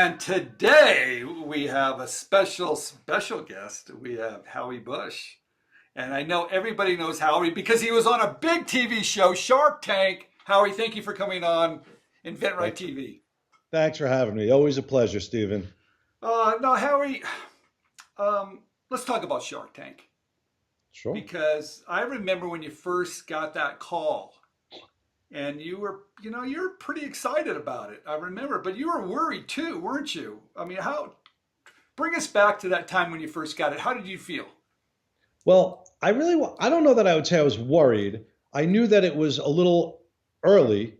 And today we have a special guest. We have Howie Busch. And I know everybody knows Howie because he was on a big TV show, Shark Tank. Howie, thank you for coming on inventRight TV. Thanks for having me. Always a pleasure, Stephen. No, Howie, let's talk about Shark Tank. Sure. Because I remember when you first got that call and you were pretty excited about it. I remember, but you were worried too, weren't you? I mean, bring us back to that time when you first got it. How did you feel? Well, I don't know that I would say I was worried. I knew that it was a little early.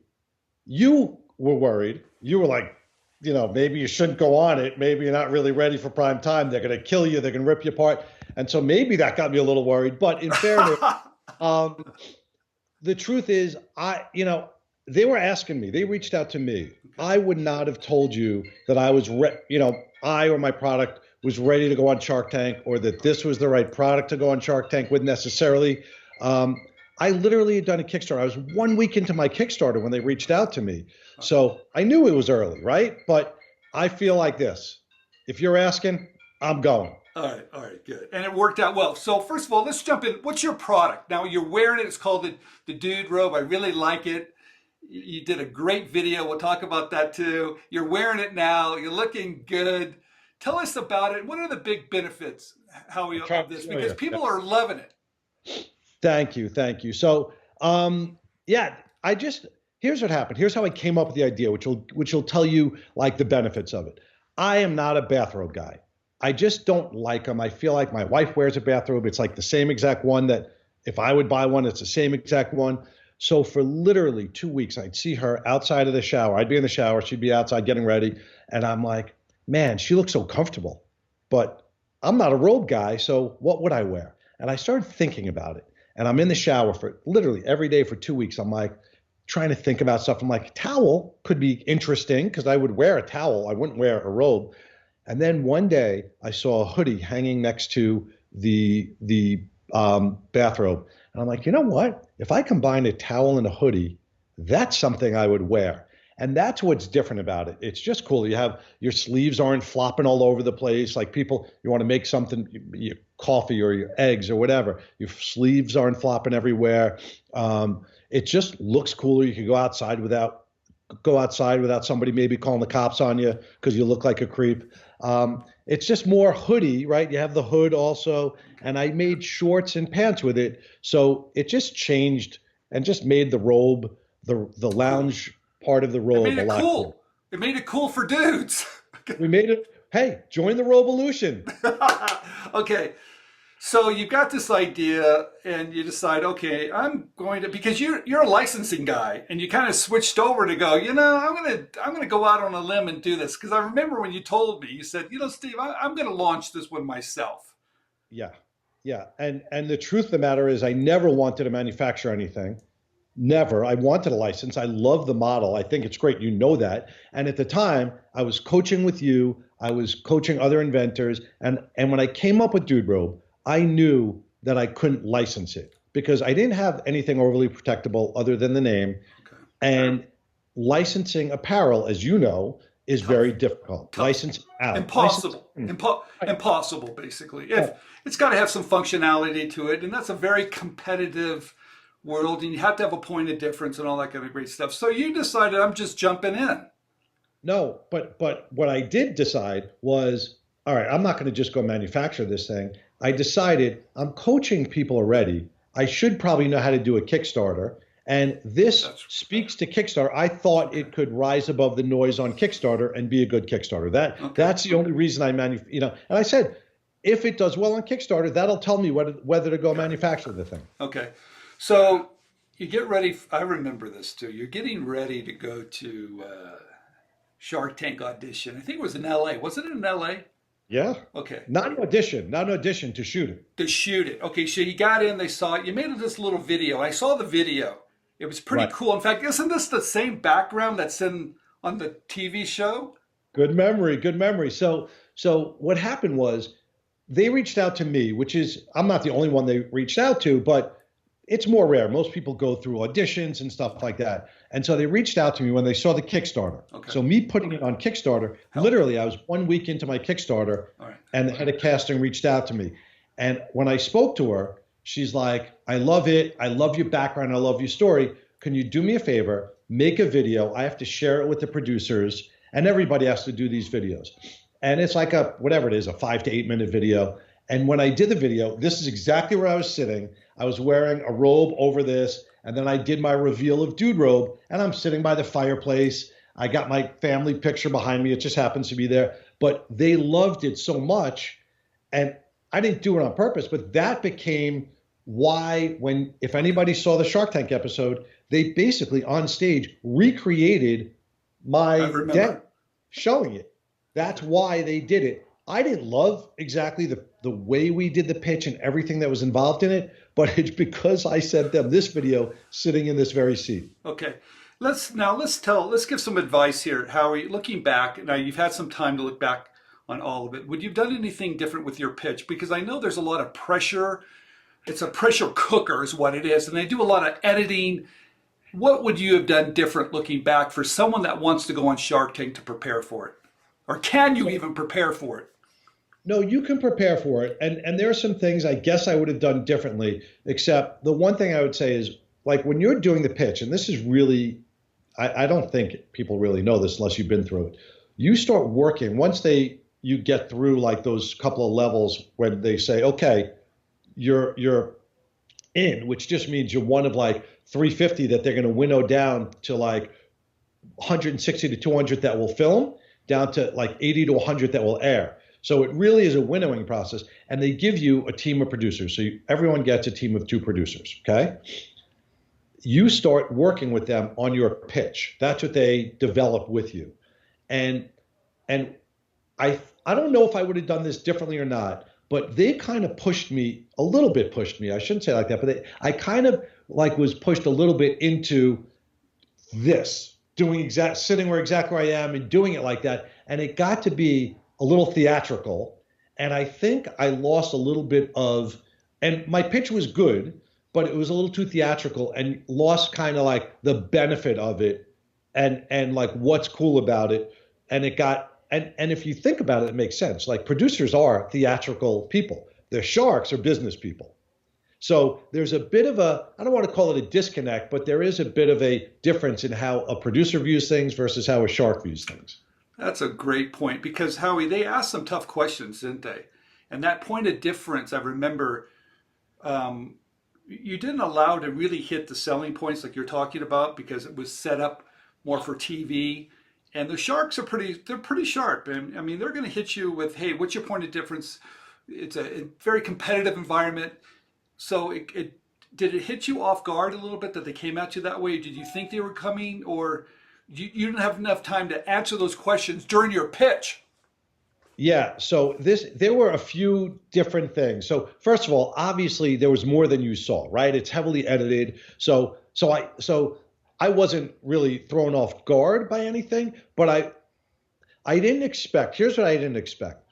You were worried. You were like, maybe you shouldn't go on it. Maybe you're not really ready for prime time. They're going to kill you. They're going to rip you apart. And so maybe that got me a little worried. But in fairness, the truth is, they were asking me. They reached out to me. I would not have told you that I was, I or my product was ready to go on Shark Tank, or that this was the right product to go on Shark Tank with necessarily. I literally had done a Kickstarter. I was 1 week into my Kickstarter when they reached out to me. So I knew it was early, right? But I feel like this. If you're asking, I'm going. All right, good. And it worked out well. So first of all, let's jump in. What's your product? Now you're wearing it. It's called the DudeRobe. I really like it. You did a great video. We'll talk about that too. You're wearing it now. You're looking good. Tell us about it. What are the big benefits, Howie, of this? Because people are loving it. Thank you. So, here's what happened. Here's how I came up with the idea, which will tell you like the benefits of it. I am not a bathrobe guy. I just don't like them. I feel like my wife wears a bathrobe. It's like the same exact one that if I would buy one, it's the same exact one. So for literally 2 weeks, I'd see her outside of the shower. I'd be in the shower. She'd be outside getting ready. And I'm like, man, she looks so comfortable. But I'm not a robe guy, so what would I wear? And I started thinking about it. And I'm in the shower for literally every day for 2 weeks. I'm like trying to think about stuff. I'm like, towel could be interesting because I would wear a towel. I wouldn't wear a robe. And then one day I saw a hoodie hanging next to the bathrobe. And I'm like, you know what? If I combine a towel and a hoodie, that's something I would wear. And that's what's different about it. It's just cool. You have your sleeves aren't flopping all over the place. Like people, you want to make something, your coffee or your eggs or whatever. Your sleeves aren't flopping everywhere. It just looks cooler. You can go outside without somebody maybe calling the cops on you because you look like a creep. It's just more hoodie, right? You have the hood also. And I made shorts and pants with it. So it just changed and just made the robe, the lounge part of the robe a lot cool. It made it cool for dudes. We made it. Hey, join the robe-o-lution. Okay. So you got this idea and you decide, okay, I'm going to, because you're a licensing guy and you kind of switched over to go, I'm going to go out on a limb and do this. Because I remember when you told me, you said, Steve, I'm going to launch this one myself. Yeah. And the truth of the matter is I never wanted to manufacture anything. Never. I wanted a license. I love the model. I think it's great. You know that. And at the time, I was coaching with you. I was coaching other inventors. And when I came up with DudeRobe, I knew that I couldn't license it because I didn't have anything overly protectable other than the name. Okay. And licensing apparel, as you know, is very difficult. License out. Impossible. Impossible, basically. It's got to have some functionality to it. And that's a very competitive world, and you have to have a point of difference and all that kind of great stuff. So you decided, I'm just jumping in. No, but what I did decide was, all right, I'm not going to just go manufacture this thing. I decided I'm coaching people already. I should probably know how to do a Kickstarter. And this speaks to Kickstarter. I thought it could rise above the noise on Kickstarter and be a good Kickstarter. That's the only reason I and I said, if it does well on Kickstarter, that'll tell me whether to go manufacture the thing. Okay. So you get ready. I remember this too. You're getting ready to go to Shark Tank audition. I think it was in LA. Wasn't it in LA? Yeah. Okay. Not an audition, to shoot it. To shoot it. Okay, so you got in, they saw it. You made this little video. I saw the video. It was pretty cool. In fact, isn't this the same background that's on the TV show? Good memory. So what happened was they reached out to me, which is, I'm not the only one they reached out to, but it's more rare. Most people go through auditions and stuff like that. And so they reached out to me when they saw the Kickstarter. Okay. So me putting it on Kickstarter, literally I was 1 week into my Kickstarter and the head of casting reached out to me. And when I spoke to her, she's like, I love it. I love your background. I love your story. Can you do me a favor? Make a video. I have to share it with the producers, and everybody has to do these videos. And it's like whatever it is, a 5 to 8 minute video. And when I did the video, this is exactly where I was sitting. I was wearing a robe over this, and then I did my reveal of DudeRobe, and I'm sitting by the fireplace. I got my family picture behind me. It just happens to be there. But they loved it so much, and I didn't do it on purpose, but that became why if anybody saw the Shark Tank episode, they basically on stage recreated my demo, showing it. That's why they did it. I didn't love exactly the way we did the pitch and everything that was involved in it, but it's because I sent them this video sitting in this very seat. Okay. Let's give some advice here, Howie. Looking back, now you've had some time to look back on all of it. Would you have done anything different with your pitch? Because I know there's a lot of pressure. It's a pressure cooker is what it is. And they do a lot of editing. What would you have done different looking back for someone that wants to go on Shark Tank to prepare for it? Or can you even prepare for it? No, you can prepare for it. And there are some things I guess I would have done differently, except the one thing I would say is, like, when you're doing the pitch, and this is really, I don't think people really know this unless you've been through it. You start working, once you get through like those couple of levels when they say, okay, you're in, which just means you're one of like 350 that they're going to winnow down to like 160 to 200 that will film, down to like 80 to 100 that will air. So it really is a winnowing process, and they give you a team of producers. So everyone gets a team of 2 producers, okay? You start working with them on your pitch. That's what they develop with you. And I don't know if I would have done this differently or not, but they kind of pushed me, a little bit pushed me. I shouldn't say it like that, but I kind of like was pushed a little bit into this, sitting exactly where I am and doing it like that. And it got to be a little theatrical. And I think I lost a little bit and my pitch was good, but it was a little too theatrical and lost kind of like the benefit of it and like what's cool about it. And and if you think about it, it makes sense. Like, producers are theatrical people. The sharks are business people. So there's a bit of I don't want to call it a disconnect, but there is a bit of a difference in how a producer views things versus how a shark views things. That's a great point, because Howie, they asked some tough questions, didn't they? And that point of difference, I remember, you didn't allow to really hit the selling points like you're talking about, because it was set up more for TV. And the sharks are pretty sharp. And I mean, they're going to hit you with, hey, what's your point of difference? It's a very competitive environment. So did it hit you off guard a little bit that they came at you that way? Did you think they were coming, or you didn't have enough time to answer those questions during your pitch? Yeah, so there were a few different things. So first of all, obviously there was more than you saw, right? It's heavily edited. So I wasn't really thrown off guard by anything, but I didn't expect, here's what I didn't expect.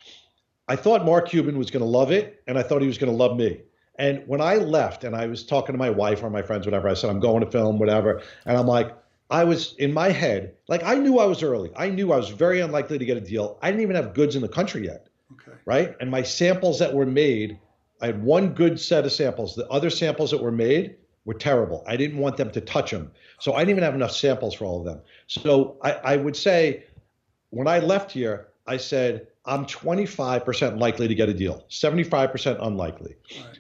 I thought Mark Cuban was going to love it, and I thought he was going to love me. And when I left and I was talking to my wife or my friends, whatever, I said, I'm going to film, whatever. And I'm like, I was in my head, like, I knew I was early. I knew I was very unlikely to get a deal. I didn't even have goods in the country yet. Okay. Right? And my samples that were made, I had one good set of samples. The other samples that were made were terrible. I didn't want them to touch them. So I didn't even have enough samples for all of them. So I would say, when I left here, I said, I'm 25% likely to get a deal, 75% unlikely. Right.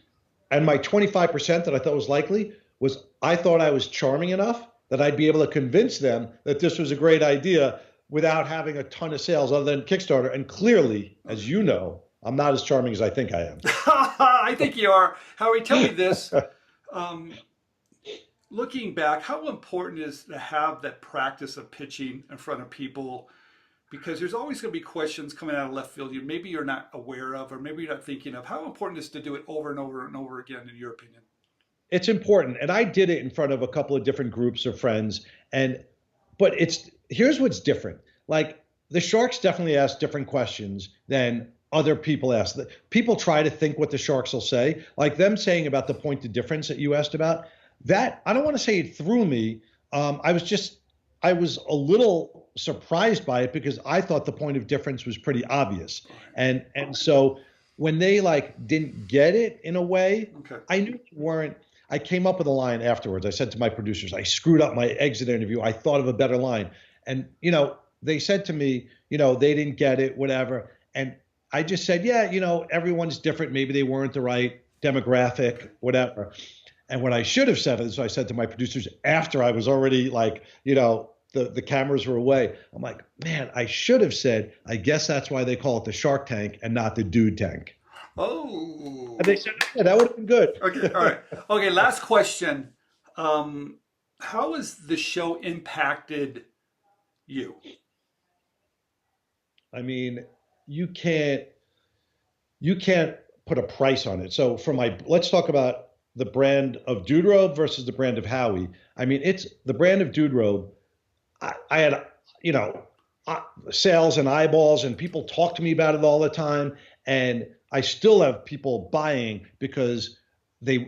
And my 25% that I thought was likely was, I thought I was charming enough that I'd be able to convince them that this was a great idea without having a ton of sales other than Kickstarter. And clearly, as you know, I'm not as charming as I think I am. I think you are. Howie, tell me this. Looking back, how important is to have that practice of pitching in front of people? Because there's always going to be questions coming out of left field maybe you're not aware of, or maybe you're not thinking of. How important is it to do it over and over and over again, in your opinion? It's important. And I did it in front of a couple of different groups of friends. But here's what's different. Like, the sharks definitely ask different questions than other people ask. People try to think what the sharks will say, like them saying about the point of difference that you asked about. That, I don't want to say it threw me. I was a little surprised by it because I thought the point of difference was pretty obvious. And so when they like didn't get it in a way, Okay. I knew they weren't. I came up with a line afterwards. I said to my producers, I screwed up my exit interview. I thought of a better line. And, they said to me, they didn't get it, whatever. And I just said, yeah, everyone's different. Maybe they weren't the right demographic, whatever. And what I should have said is I said to my producers after I was already like, the cameras were away. I'm like, man, I should have said, I guess that's why they call it the Shark Tank and not the Dude Tank. Oh. And they said, yeah, that would have been good. Okay. All right. Okay. Last question. How has the show impacted you? I mean, you can't put a price on it. So let's talk about the brand of DudeRobe versus the brand of Howie. I mean, it's the brand of DudeRobe. I had, sales and eyeballs, and people talk to me about it all the time. And I still have people buying because they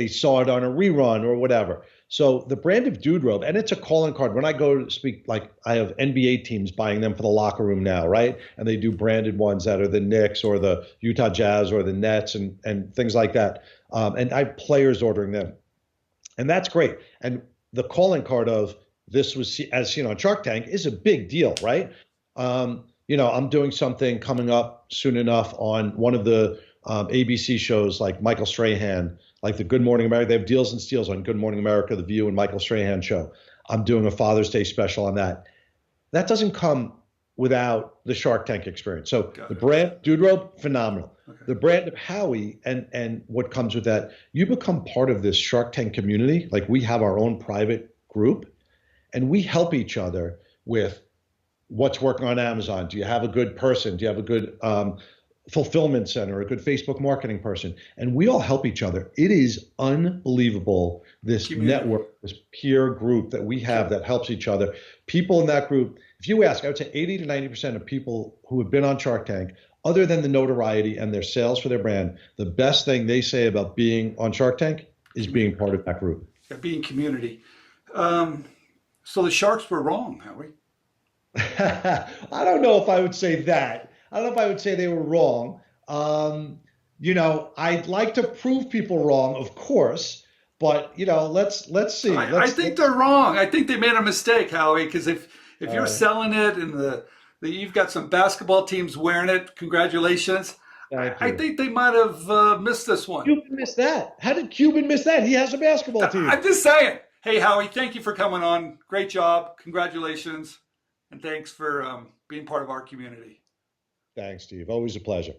saw it on a rerun or whatever. So the brand of DudeRobe, and it's a calling card. When I go to speak, like I have NBA teams buying them for the locker room now, right? And they do branded ones that are the Knicks or the Utah Jazz or the Nets and things like that. And I have players ordering them. And that's great. And the calling card of this was, as on Shark Tank, is a big deal, right? I'm doing something coming up soon enough on one of the ABC shows like Michael Strahan, like the Good Morning America. They have deals and steals on Good Morning America, The View, and Michael Strahan show. I'm doing a Father's Day special on that. That doesn't come without the Shark Tank experience. So the brand DudeRobe, phenomenal. Okay. The brand of Howie and what comes with that, you become part of this Shark Tank community. Like we have our own private group, and we help each other with what's working on Amazon. Do you have a good person? Do you have a good fulfillment center, a good Facebook marketing person? And we all help each other. It is unbelievable, this community network, this peer group that we have that helps each other. People in that group, if you ask, I would say 80 to 90% of people who have been on Shark Tank, other than the notoriety and their sales for their brand, the best thing they say about being on Shark Tank is being part of that group. Yeah, being community. So the Sharks were wrong, Howie. I don't know if I would say that. I don't know if I would say they were wrong. I'd like to prove people wrong, of course, but let's see. I think they're wrong. I think they made a mistake, Howie, because if you're selling it and you've got some basketball teams wearing it, congratulations. I think they might have missed this one. Cuban missed that. How did Cuban miss that? He has a basketball team. I'm just saying. Hey, Howie, thank you for coming on. Great job. Congratulations. And thanks for being part of our community. Thanks, Steve. Always a pleasure.